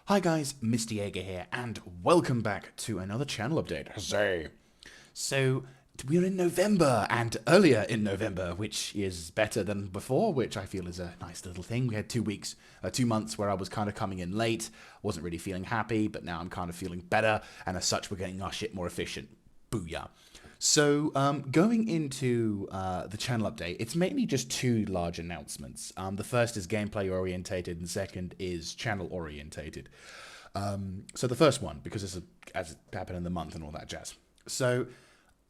Hi guys, Mr. Jaeger here, and welcome back to another channel update. Huzzay! So, we're in November, and earlier in November, which is better than before, which I feel is a nice little thing. We had 2 weeks, 2 months where I was kind of coming in late, wasn't really feeling happy, but now I'm kind of feeling better, and as such, we're getting our shit more efficient. Booyah. So, going into the channel update, it's mainly just two large announcements. The first is gameplay orientated, and second is channel orientated. So the first one, because it's as it happened in the month and all that jazz. So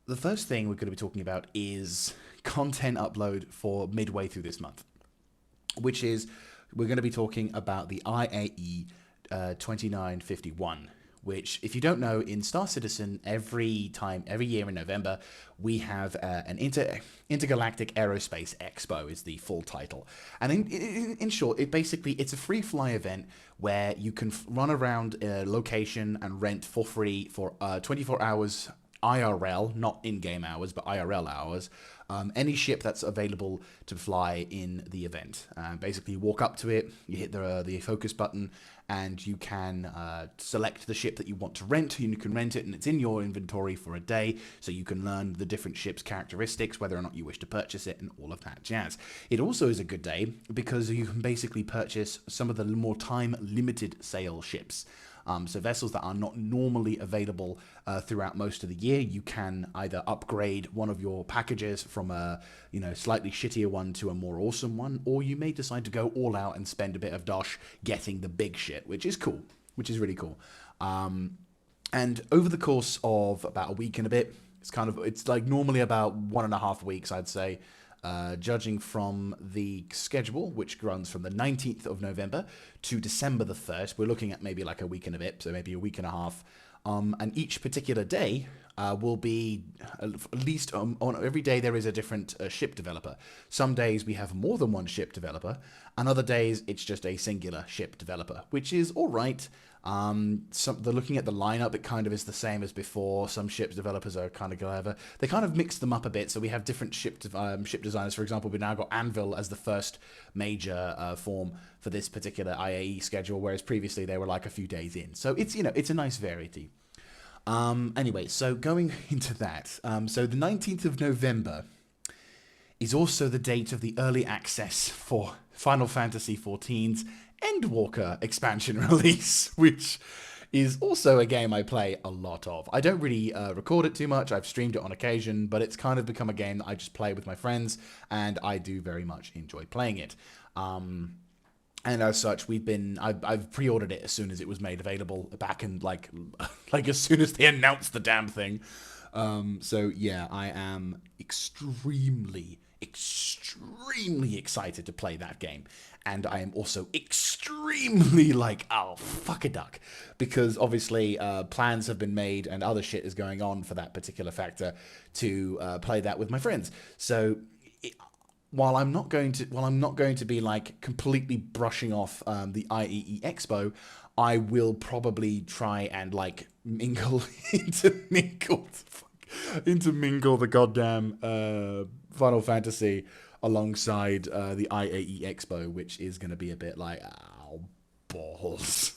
the first thing we're going to be talking about is content upload for midway through this month, which is we're going to be talking about the IAE 2951. Which, if you don't know, in Star Citizen, every year in November, we have an Intergalactic Aerospace Expo is the full title. And in short, it's a free fly event where you can run around a location and rent for free for 24 hours IRL, not in-game hours, but IRL hours, any ship that's available to fly in the event. Basically, you walk up to it, you hit the focus button, and you can select the ship that you want to rent. You can rent it, and it's in your inventory for a day, so you can learn the different ship's characteristics, whether or not you wish to purchase it, and all of that jazz. It also is a good day because you can basically purchase some of the more time-limited sale ships. So vessels that are not normally available throughout most of the year, you can either upgrade one of your packages from a slightly shittier one to a more awesome one, or you may decide to go all out and spend a bit of dosh getting the big shit, which is cool, which is really cool. And over the course of about a week and a bit, it's like normally about 1.5 weeks, I'd say. Judging from the schedule, which runs from the 19th of November to December the 1st, we're looking at maybe like a week and a bit, so maybe a week and a half. And each particular day will be, at least on every day, there is a different ship developer. Some days we have more than one ship developer, and other days it's just a singular ship developer, which is all right. Looking at the lineup, it kind of is the same as before. Some ship developers are kind of clever. They kind of mix them up a bit, so we have different ship designers. For example, we've now got Anvil as the first major form for this particular IAE schedule, whereas previously they were like a few days in. So it's it's a nice variety. Anyway, so going into that, so the 19th of November is also the date of the early access for Final Fantasy XIV's Endwalker expansion release, which is also a game I play a lot of. I don't really record it too much. I've streamed it on occasion, but it's kind of become a game that I just play with my friends, and I do very much enjoy playing it. And as such, I've pre-ordered it as soon as it was made available back in like as soon as they announced the damn thing. So yeah, I am extremely excited to play that game. And I am also extremely like, oh, fuck a duck. Because obviously plans have been made and other shit is going on for that particular factor to play that with my friends. So while I'm not going to be like completely brushing off the IEE Expo, I will probably try and like intermingle the goddamn Final Fantasy alongside the IAE Expo, which is going to be a bit like, ow, balls.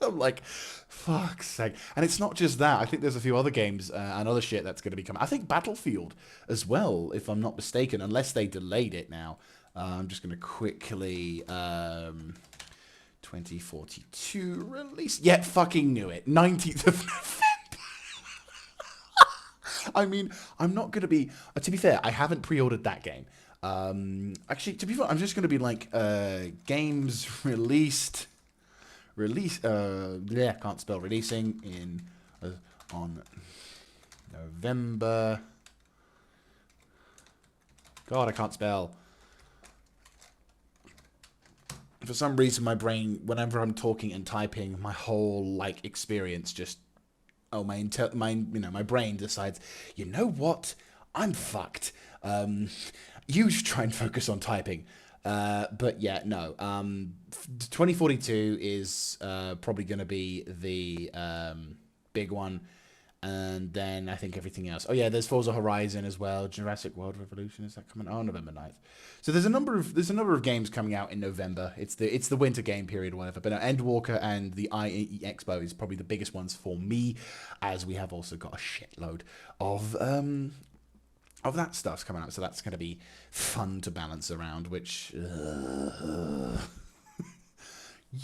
I'm like, fuck's sake. And it's not just that. I think there's a few other games and other shit that's going to be coming. I think Battlefield as well, if I'm not mistaken, unless they delayed it now. I'm just going to quickly... 2042 release? Yeah, fucking knew it. 19th of November. I mean, I'm not going to be... to be fair, I haven't pre-ordered that game. Actually, to be fair, I'm just going to be like, games released... can't spell releasing in... on November... God, I can't spell. For some reason, my brain, whenever I'm talking and typing, my whole, like, experience just... Oh, my brain decides, you know what? I'm fucked. You should try and focus on typing. But yeah, no. 2042 is probably going to be the big one. And then I think everything else. Oh yeah, there's Forza Horizon as well. Jurassic World Revolution, is that coming? Oh, November 9th. So there's a number of games coming out in November. It's the winter game period or whatever. But Endwalker and the IE Expo is probably the biggest ones for me, as we have also got a shitload of that stuff's coming out. So that's going to be fun to balance around, which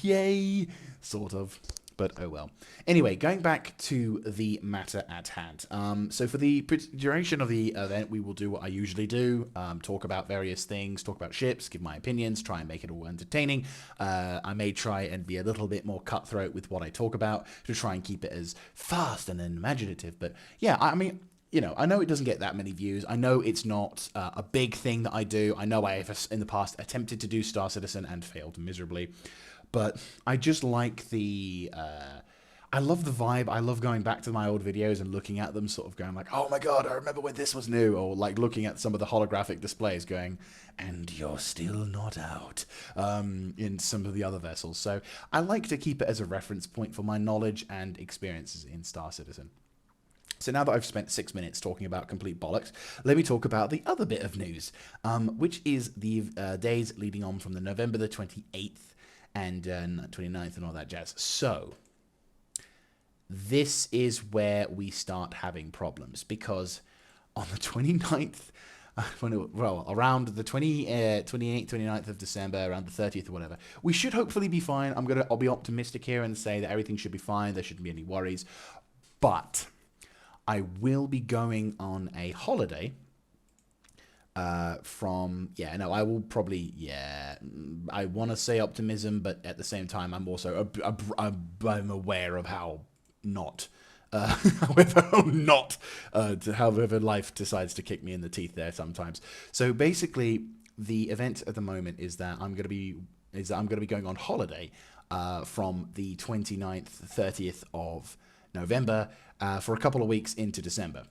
yay, sort of. But oh well. Anyway, going back to the matter at hand. So for the duration of the event, we will do what I usually do. Talk about various things, talk about ships, give my opinions, try and make it all entertaining. I may try and be a little bit more cutthroat with what I talk about to try and keep it as fast and imaginative. But yeah, I mean, you know, I know it doesn't get that many views. I know it's not a big thing that I do. I know I have in the past attempted to do Star Citizen and failed miserably. But I just like I love the vibe. I love going back to my old videos and looking at them, sort of going like, oh my god, I remember when this was new. Or like looking at some of the holographic displays going, and you're still not out, in some of the other vessels. So I like to keep it as a reference point for my knowledge and experiences in Star Citizen. So now that I've spent 6 minutes talking about complete bollocks, let me talk about the other bit of news, which is the days leading on from the November the 28th and 29th and all that jazz. So this is where we start having problems, because on the 29th, around the 28th, 29th of December, around the 30th or whatever, we should hopefully be fine. I'll be optimistic here and say that everything should be fine. There shouldn't be any worries. But I will be going on a holiday I will probably, I want to say optimism, but at the same time, I'm also, I'm aware of how not, however life decides to kick me in the teeth there sometimes. So basically, the event at the moment is that I'm going to be going on holiday, from the 29th, 30th of November, for a couple of weeks into December.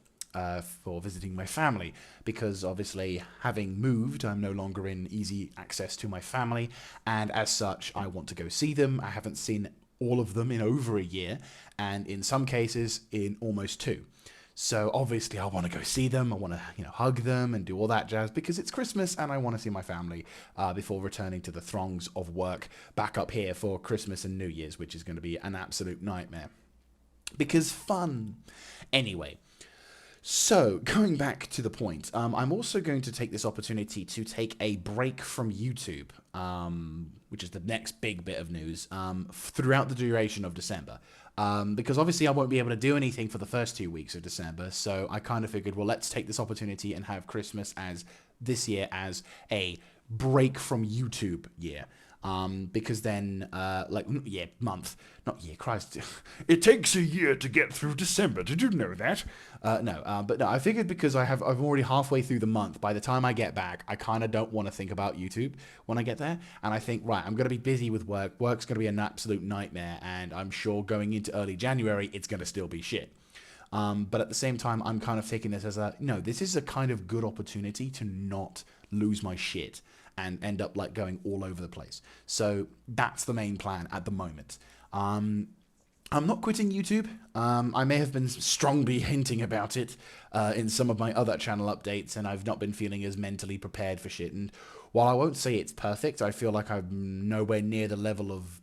For visiting my family, because obviously having moved, I'm no longer in easy access to my family, and as such I want to go see them. I haven't seen all of them in over a year, and in some cases in almost 2. So obviously I want to go see them. I want to, hug them and do all that jazz, because it's Christmas and I want to see my family before returning to the throngs of work back up here for Christmas and New Year's, which is going to be an absolute nightmare, because fun. Anyway, so, going back to the point, I'm also going to take this opportunity to take a break from YouTube, which is the next big bit of news, throughout the duration of December. Because obviously I won't be able to do anything for the first 2 weeks of December, so I kind of figured, well, let's take this opportunity and have Christmas this year as a break from YouTube year. Because then, month, not year, Christ, it takes a year to get through December, did you know that? No, I figured because I'm already halfway through the month, by the time I get back, I kind of don't want to think about YouTube when I get there, and I think, right, I'm going to be busy with work's going to be an absolute nightmare, and I'm sure going into early January, it's going to still be shit. But at the same time, I'm kind of taking this as this is a kind of good opportunity to not lose my shit and end up like going all over the place. So that's the main plan at the moment. I'm not quitting YouTube. I may have been strongly hinting about it in some of my other channel updates, and I've not been feeling as mentally prepared for shit. And while I won't say it's perfect, I feel like I'm nowhere near the level of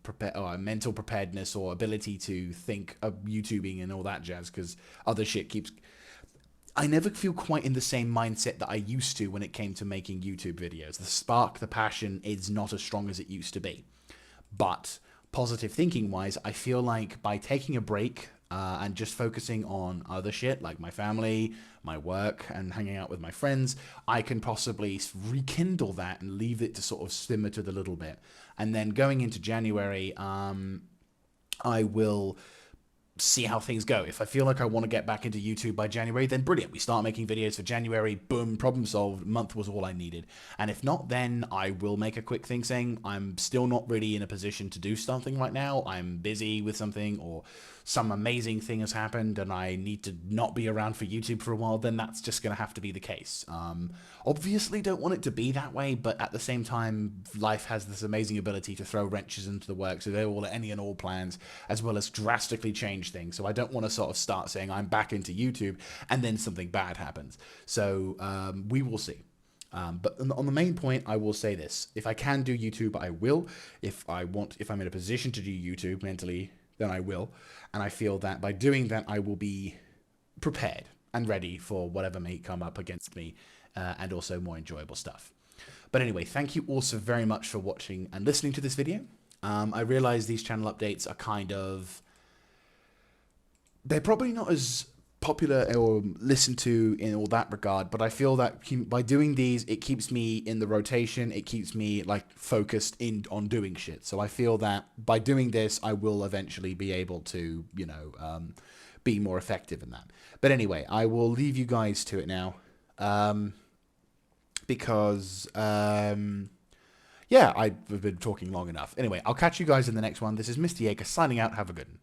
mental preparedness or ability to think of YouTubing and all that jazz, because other shit keeps... I never feel quite in the same mindset that I used to when it came to making YouTube videos. The spark, the passion is not as strong as it used to be. But positive thinking wise, I feel like by taking a break and just focusing on other shit like my family, my work, and hanging out with my friends, I can possibly rekindle that and leave it to sort of simmer to the little bit. And then going into January, I will see how things go. If I feel like I want to get back into YouTube by January, then brilliant. We start making videos for January. Boom, problem solved. Month was all I needed. And if not, then I will make a quick thing saying I'm still not really in a position to do something right now. I'm busy with something, or some amazing thing has happened and I need to not be around for YouTube for a while, then that's just going to have to be the case. Obviously don't want it to be that way, but at the same time, life has this amazing ability to throw wrenches into the works of any and all plans, as well as drastically change change things. So I don't want to sort of start saying I'm back into YouTube and then something bad happens. So we will see. But on the main point, I will say this: if I can do YouTube, I will. If I'm in a position to do YouTube mentally, then I will. And I feel that by doing that, I will be prepared and ready for whatever may come up against me, and also more enjoyable stuff. But anyway, thank you also very much for watching and listening to this video. I realize these channel updates are they're probably not as popular or listened to in all that regard, but I feel that by doing these, it keeps me in the rotation. It keeps me like focused on doing shit. So I feel that by doing this, I will eventually be able to, be more effective in that. But anyway, I will leave you guys to it now. Because, yeah, I've been talking long enough. Anyway, I'll catch you guys in the next one. This is Mr. Jaeger signing out. Have a good one.